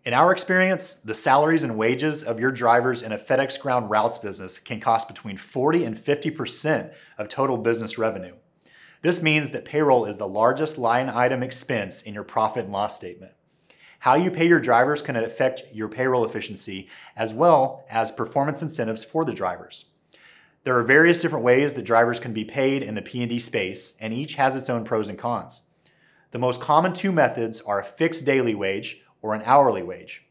In our experience, the salaries and wages of your drivers in a FedEx Ground routes business can cost between 40 and 50% of total business revenue. This means that payroll is the largest line item expense in your profit and loss statement. How you pay your drivers can affect your payroll efficiency as well as performance incentives for the drivers. There are various different ways that drivers can be paid in the P&D space, and each has its own pros and cons. The most common two methods are a fixed daily wage or an hourly wage.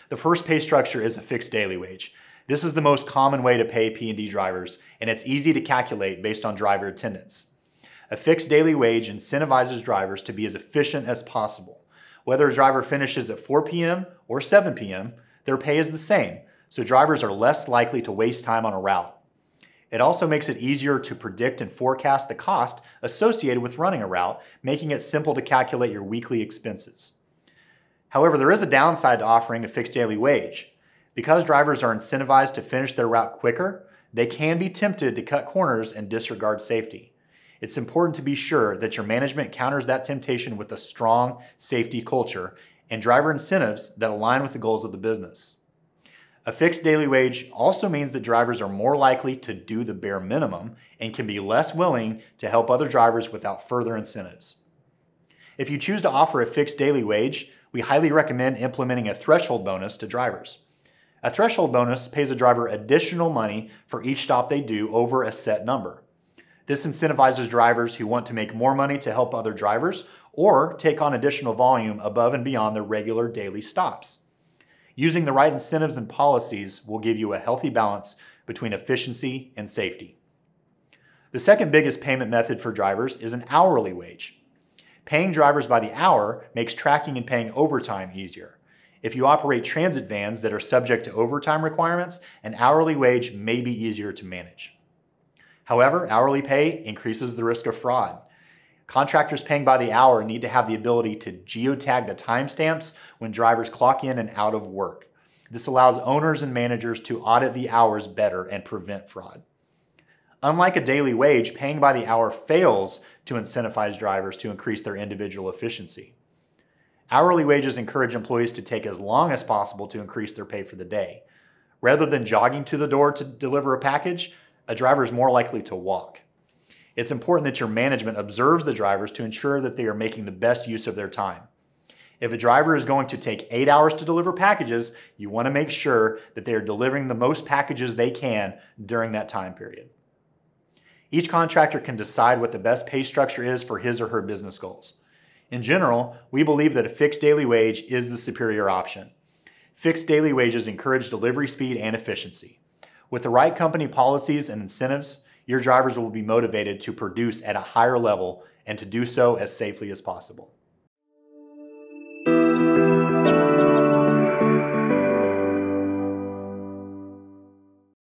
The first pay structure is a fixed daily wage. This is the most common way to pay P&D drivers, and it's easy to calculate based on driver attendance. A fixed daily wage incentivizes drivers to be as efficient as possible. Whether a driver finishes at 4 p.m. or 7 p.m., their pay is the same, so drivers are less likely to waste time on a route. It also makes it easier to predict and forecast the cost associated with running a route, making it simple to calculate your weekly expenses. However, there is a downside to offering a fixed daily wage. Because drivers are incentivized to finish their route quicker, they can be tempted to cut corners and disregard safety. It's important to be sure that your management counters that temptation with a strong safety culture and driver incentives that align with the goals of the business. A fixed daily wage also means that drivers are more likely to do the bare minimum and can be less willing to help other drivers without further incentives. If you choose to offer a fixed daily wage, we highly recommend implementing a threshold bonus to drivers. A threshold bonus pays a driver additional money for each stop they do over a set number. This incentivizes drivers who want to make more money to help other drivers or take on additional volume above and beyond their regular daily stops. Using the right incentives and policies will give you a healthy balance between efficiency and safety. The second biggest payment method for drivers is an hourly wage. Paying drivers by the hour makes tracking and paying overtime easier. If you operate transit vans that are subject to overtime requirements, an hourly wage may be easier to manage. However, hourly pay increases the risk of fraud. Contractors paying by the hour need to have the ability to geotag the timestamps when drivers clock in and out of work. This allows owners and managers to audit the hours better and prevent fraud. Unlike a daily wage, paying by the hour fails to incentivize drivers to increase their individual efficiency. Hourly wages encourage employees to take as long as possible to increase their pay for the day. Rather than jogging to the door to deliver a package, a driver is more likely to walk. It's important that your management observes the drivers to ensure that they are making the best use of their time. If a driver is going to take 8 hours to deliver packages, you want to make sure that they are delivering the most packages they can during that time period. Each contractor can decide what the best pay structure is for his or her business goals. In general, we believe that a fixed daily wage is the superior option. Fixed daily wages encourage delivery speed and efficiency. With the right company policies and incentives, your drivers will be motivated to produce at a higher level and to do so as safely as possible.